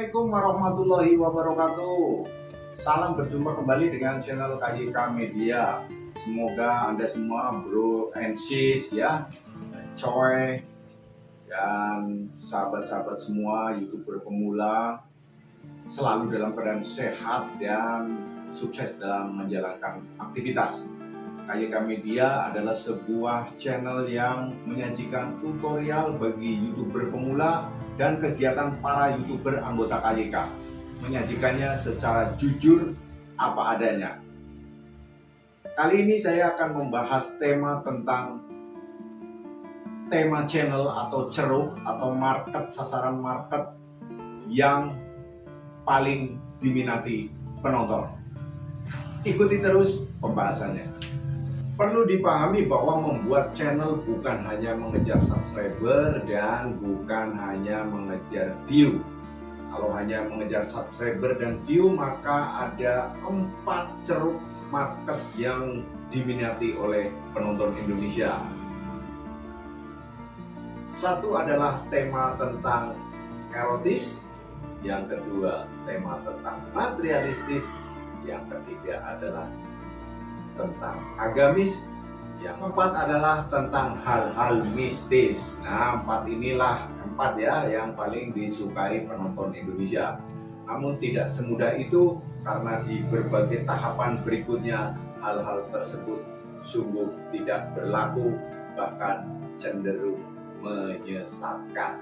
Assalamualaikum warahmatullahi wabarakatuh. Salam berjumpa kembali dengan channel KYK Media. Semoga Anda semua bro and sis ya, coy, dan sahabat-sahabat semua YouTuber pemula selalu dalam keadaan sehat dan sukses dalam menjalankan aktivitas. KYK Media adalah sebuah channel yang menyajikan tutorial bagi YouTuber pemula dan kegiatan para YouTuber anggota KYK. Menyajikannya secara jujur apa adanya. Kali ini saya akan membahas tema channel atau ceruk atau market, sasaran market yang paling diminati penonton. Ikuti terus pembahasannya. Perlu dipahami bahwa membuat channel bukan hanya mengejar subscriber dan bukan hanya mengejar view. Kalau hanya mengejar subscriber dan view, maka ada 4 ceruk market yang diminati oleh penonton Indonesia. Satu adalah tema tentang erotis, yang kedua tema tentang materialistis, yang ketiga adalah tentang agamis, yang keempat adalah tentang hal-hal mistis. Nah, empat ya yang paling disukai penonton Indonesia. Namun tidak semudah itu, karena di berbagai tahapan berikutnya hal-hal tersebut sungguh tidak berlaku, bahkan cenderung menyesatkan.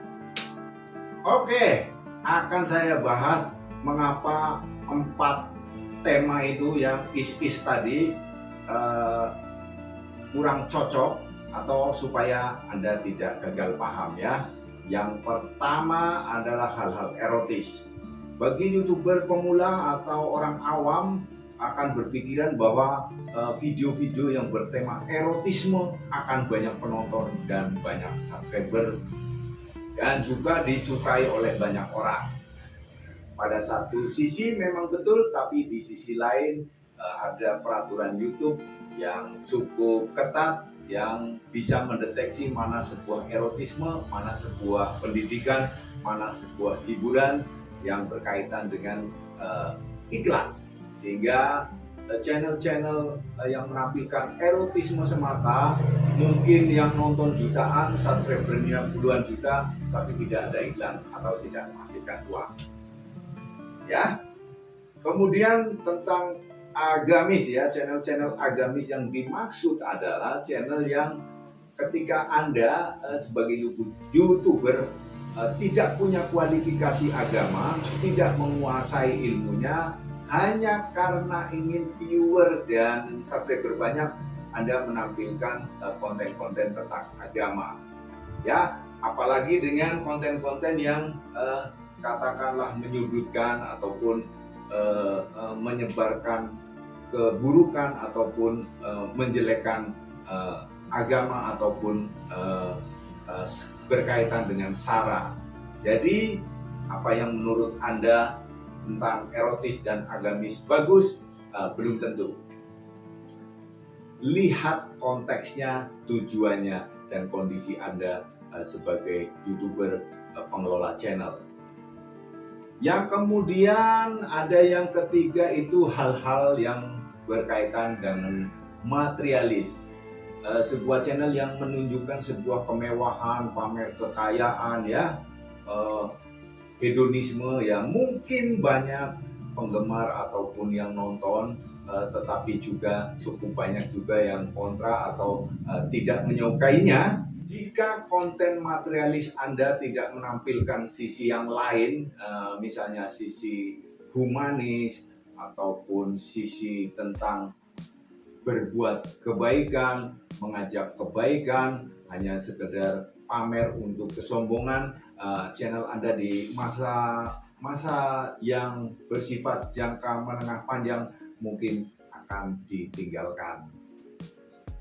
Oke, akan saya bahas mengapa 4 tema itu yang is tadi kurang cocok, atau supaya Anda tidak gagal paham ya. Yang pertama adalah hal-hal erotis. Bagi YouTuber pemula atau orang awam akan berpikiran bahwa video-video yang bertema erotisme akan banyak penonton dan banyak subscriber dan juga disukai oleh banyak orang. Pada satu sisi memang betul, tapi di sisi lain ada peraturan YouTube yang cukup ketat yang bisa mendeteksi mana sebuah erotisme, mana sebuah pendidikan, mana sebuah hiburan yang berkaitan dengan iklan. Sehingga channel-channel yang menampilkan erotisme semata, mungkin yang nonton jutaan, subscribernya puluhan juta, tapi tidak ada iklan atau tidak menghasilkan uang. Ya. Kemudian tentang agamis ya, channel-channel agamis yang dimaksud adalah channel yang ketika Anda sebagai YouTuber tidak punya kualifikasi agama, tidak menguasai ilmunya, hanya karena ingin viewer dan subscriber banyak, Anda menampilkan konten-konten tentang agama. Ya, apalagi dengan konten-konten yang katakanlah menyudutkan ataupun menyebarkan keburukan ataupun menjelekkan agama ataupun berkaitan dengan SARA. Jadi apa yang menurut Anda tentang erotis dan agamis bagus, belum tentu. Lihat konteksnya, tujuannya, dan kondisi Anda sebagai YouTuber pengelola channel. Yang kemudian ada yang ketiga, itu hal-hal yang berkaitan dengan materialis. Sebuah channel yang menunjukkan sebuah kemewahan, pamer kekayaan ya, hedonisme yang mungkin banyak penggemar ataupun yang nonton, tetapi juga cukup banyak juga yang kontra atau tidak menyukainya. Jika konten materialis Anda tidak menampilkan sisi yang lain, misalnya sisi humanis ataupun sisi tentang berbuat kebaikan, mengajak kebaikan, hanya sekedar pamer untuk kesombongan, channel Anda di masa yang bersifat jangka menengah panjang mungkin akan ditinggalkan.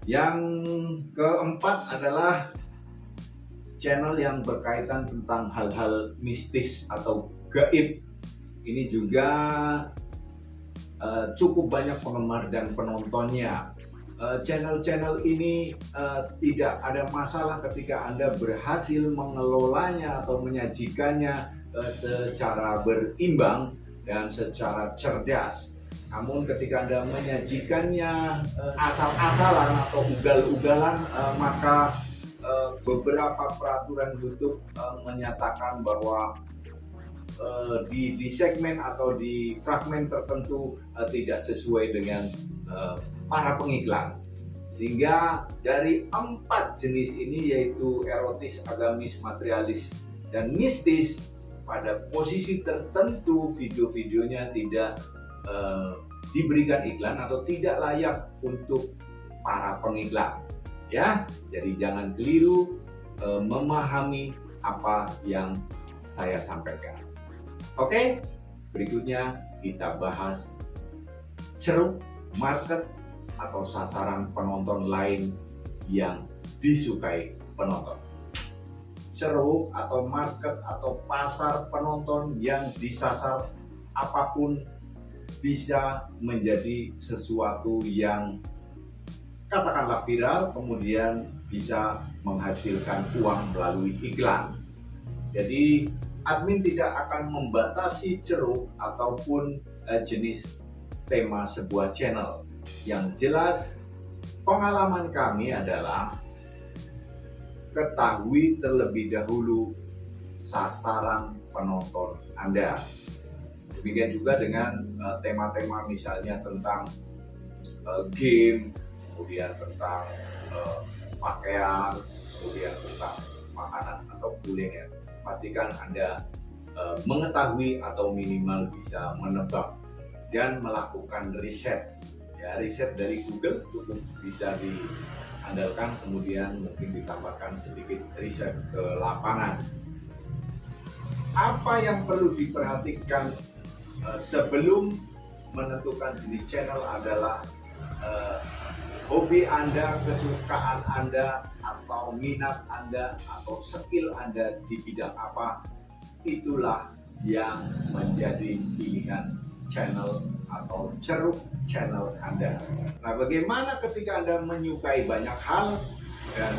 Yang keempat adalah channel yang berkaitan tentang hal-hal mistis atau gaib. Ini juga cukup banyak penggemar dan penontonnya. channel-channel ini tidak ada masalah ketika Anda berhasil mengelolanya atau menyajikannya secara berimbang dan secara cerdas. Namun ketika Anda menyajikannya asal-asalan atau ugal-ugalan, maka beberapa peraturan YouTube menyatakan bahwa di segmen atau di fragmen tertentu tidak sesuai dengan para pengiklan. Sehingga dari 4 jenis ini, yaitu erotis, agamis, materialis, dan mistis, pada posisi tertentu video-videonya tidak diberikan iklan atau tidak layak untuk para pengiklan. Ya, jadi jangan keliru memahami apa yang saya sampaikan. Oke, berikutnya kita bahas ceruk market atau sasaran penonton lain yang disukai penonton. Ceruk atau market atau pasar penonton yang disasar apapun bisa menjadi sesuatu yang katakanlah viral, kemudian bisa menghasilkan uang melalui iklan. Jadi admin tidak akan membatasi ceruk ataupun jenis tema sebuah channel. Yang jelas pengalaman kami adalah ketahui terlebih dahulu sasaran penonton Anda. Demikian juga dengan tema-tema misalnya tentang game, kemudian tentang pakaian, kemudian tentang makanan atau kuliner. Pastikan Anda mengetahui atau minimal bisa menebak dan melakukan riset. Ya, riset dari Google cukup bisa diandalkan, kemudian mungkin ditambahkan sedikit riset ke lapangan. Apa yang perlu diperhatikan sebelum menentukan jenis channel adalah hobi Anda, kesukaan Anda, atau minat Anda, atau skill Anda di bidang apa. Itulah yang menjadi pilihan channel atau ceruk channel Anda. Nah, bagaimana ketika Anda menyukai banyak hal dan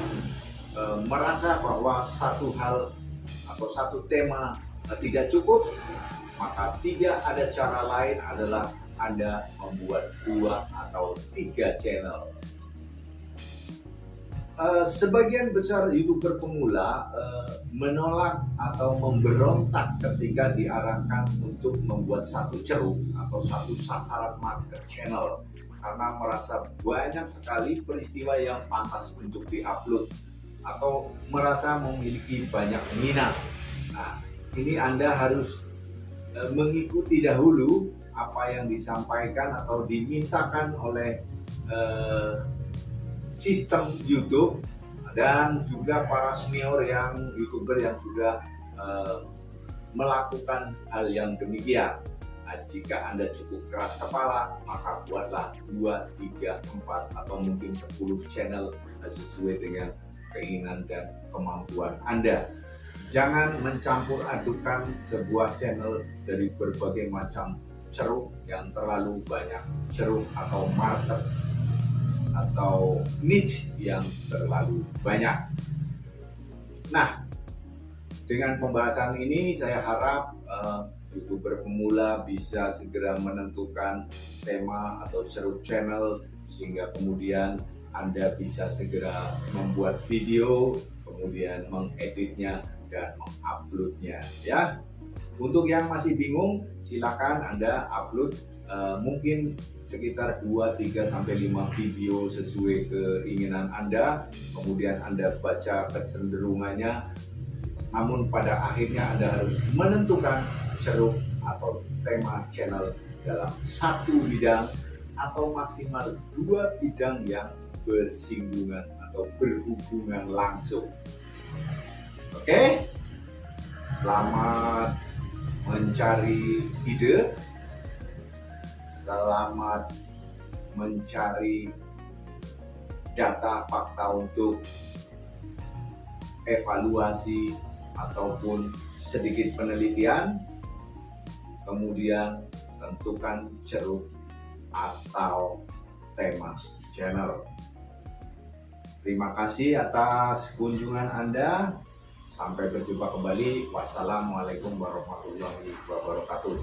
merasa bahwa satu hal atau satu tema tidak cukup, maka tidak ada cara lain adalah Anda membuat 2 atau 3 channel. Sebagian besar YouTuber pemula menolak atau memberontak ketika diarahkan untuk membuat satu ceruk atau satu sasaran market channel karena merasa banyak sekali peristiwa yang pantas untuk diupload atau merasa memiliki banyak minat. Nah, ini Anda harus mengikuti dahulu apa yang disampaikan atau dimintakan oleh sistem YouTube dan juga para senior YouTuber yang sudah melakukan hal yang demikian. Nah, jika Anda cukup keras kepala, maka buatlah 2, 3, 4 atau mungkin 10 channel sesuai dengan keinginan dan kemampuan Anda. Jangan mencampur adukan sebuah channel dari berbagai macam ceruk yang terlalu banyak, ceruk atau market atau niche yang terlalu banyak. Nah, dengan pembahasan ini saya harap YouTuber pemula bisa segera menentukan tema atau ceruk channel sehingga kemudian Anda bisa segera membuat video, kemudian mengeditnya dan menguploadnya, ya. Untuk yang masih bingung, silakan Anda upload mungkin sekitar 2, 3, sampai 5 video sesuai keinginan Anda, kemudian Anda baca kecenderungannya, namun pada akhirnya Anda harus menentukan ceruk atau tema channel dalam satu bidang atau maksimal 2 bidang yang bersinggungan atau berhubungan langsung. Oke, selamat mencari ide, selamat mencari data fakta untuk evaluasi ataupun sedikit penelitian, kemudian tentukan ceruk atau tema channel. Terima kasih atas kunjungan Anda. Sampai berjumpa kembali. Wassalamualaikum warahmatullahi wabarakatuh.